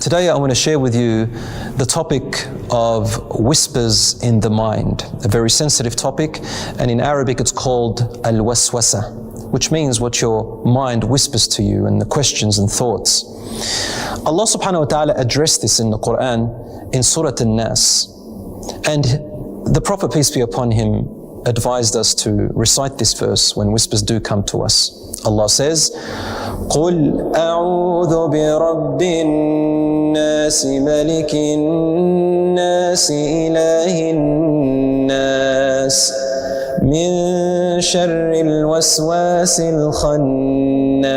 Today I want to share with you the topic of whispers in the mind, a very sensitive topic, and in Arabic it's called al-waswasa, which means what your mind whispers to you and the questions and thoughts. Allah subhanahu wa ta'ala addressed this in the Quran in Surah An-Nas, and the Prophet, peace be upon him, advised us to recite this verse when whispers do come to us. Allah says, قُلْ أَعُوذُ بِرَبِّ النَّاسِ مَلِكِ النَّاسِ إِلَهِ النَّاسِ مِنْ شَرِّ الْوَسْوَاسِ الْخَنَّاسِ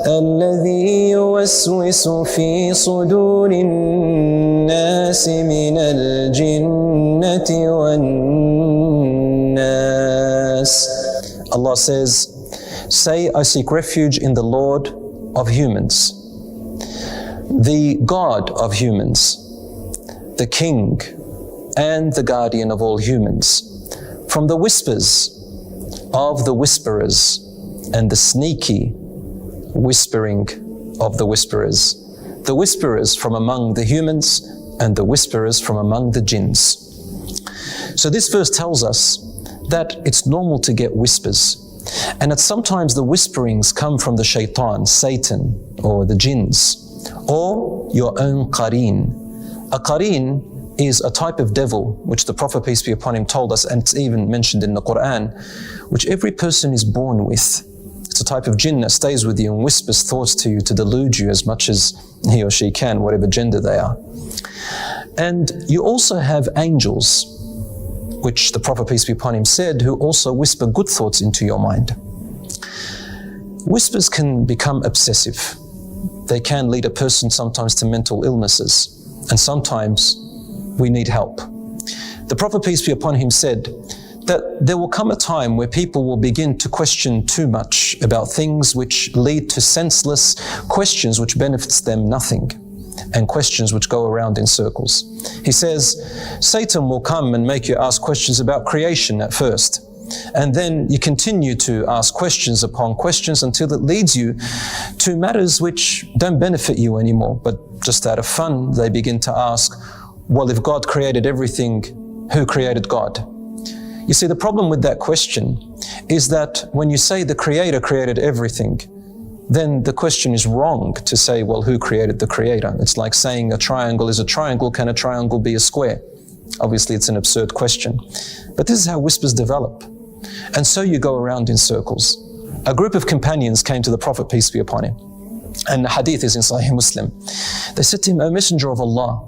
الَّذِي يُوَسْوِسُ فِي صُدُورِ النَّاسِ مِنَ الْجِنَّةِ وَالنَّاسِ. Allah says, say, I seek refuge in the Lord of humans, the God of humans, the King and the guardian of all humans, from the whispers of the whisperers and the sneaky whispering of the whisperers from among the humans and the whisperers from among the jinns. So this verse tells us that it's normal to get whispers, and that sometimes the whisperings come from the Shaytan, Satan, or the jinns, or your own qareen. A qareen is a type of devil which the Prophet, peace be upon him, told us, and it's even mentioned in the Quran, which every person is born with. It's a type of jinn that stays with you and whispers thoughts to you to delude you as much as he or she can, whatever gender they are. And you also have angels, which the Prophet, peace be upon him, said, who also whisper good thoughts into your mind. Whispers can become obsessive. They can lead a person sometimes to mental illnesses, and sometimes we need help. The Prophet, peace be upon him, said that there will come a time where people will begin to question too much about things which lead to senseless questions which benefits them nothing, and questions which go around in circles. He says, Satan will come and make you ask questions about creation at first, and then you continue to ask questions upon questions until it leads you to matters which don't benefit you anymore, but just out of fun they begin to ask, well, if God created everything, who created God? You see, the problem with that question is that when you say the Creator created everything, then the question is wrong to say, well, who created the Creator? It's like saying a triangle is a triangle. Can a triangle be a square? Obviously, it's an absurd question. But this is how whispers develop. And so you go around in circles. A group of companions came to the Prophet, peace be upon him, and the hadith is in Sahih Muslim. They said to him, O Messenger of Allah,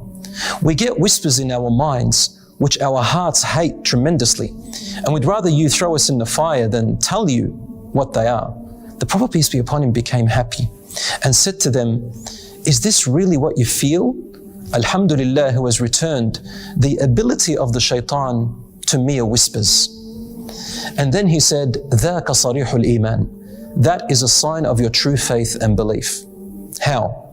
we get whispers in our minds which our hearts hate tremendously, and we'd rather you throw us in the fire than tell you what they are. The Prophet, peace be upon him, became happy and said to them, is this really what you feel? Alhamdulillah, who has returned the ability of the Shaytan to mere whispers. And then he said, ذَاكَ صَرِيحُ الْإِيمَانِ. That is a sign of your true faith and belief. How?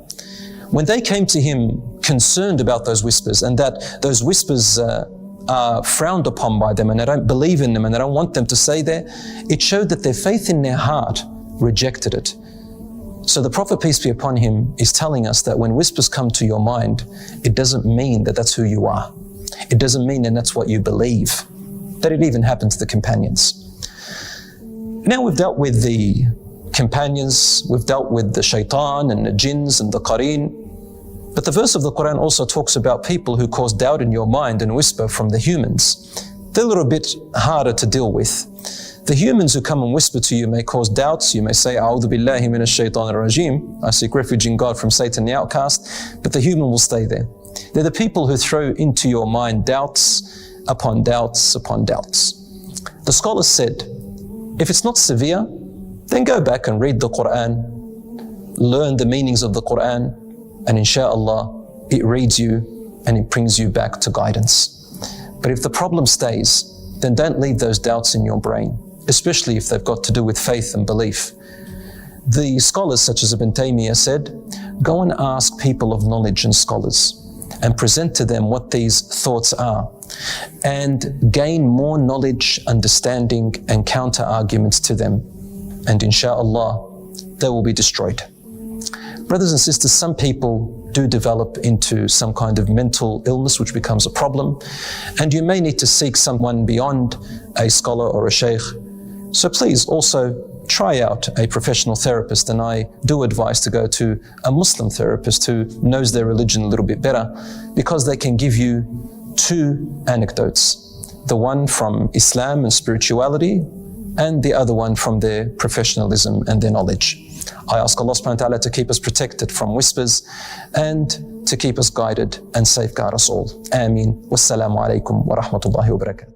When they came to him concerned about those whispers, and that those whispers are frowned upon by them, and they don't believe in them, and they don't want them to say there, it showed that their faith in their heart rejected it. So the Prophet, peace be upon him, is telling us that when whispers come to your mind, it doesn't mean that that's who you are. It doesn't mean that that's what you believe. That it even happened to the companions. Now we've dealt with the companions, we've dealt with the Shaytan and the jinns and the qareen. But the verse of the Quran also talks about people who cause doubt in your mind and whisper from the humans. They're a little bit harder to deal with. The humans who come and whisper to you may cause doubts. You may say, A'udhu billahi minash shaitanir rajim. I seek refuge in God from Satan the outcast. But the human will stay there. They're the people who throw into your mind doubts upon doubts upon doubts. The scholars said, if it's not severe, then go back and read the Quran, learn the meanings of the Quran, and inshallah, it reads you and it brings you back to guidance. But if the problem stays, then don't leave those doubts in your brain, especially if they've got to do with faith and belief. The scholars such as Ibn Taymiyyah said, go and ask people of knowledge and scholars and present to them what these thoughts are, and gain more knowledge, understanding, and counter arguments to them. And inshallah, they will be destroyed. Brothers and sisters, some people do develop into some kind of mental illness which becomes a problem, and you may need to seek someone beyond a scholar or a sheikh. So please also try out a professional therapist, and I do advise to go to a Muslim therapist who knows their religion a little bit better, because they can give you two anecdotes, the one from Islam and spirituality, and the other one from their professionalism and their knowledge. I ask Allah subhanahu wa ta'ala to keep us protected from whispers and to keep us guided and safeguard us all. Ameen. Wassalamu alaikum wa rahmatullahi wa barakatuh.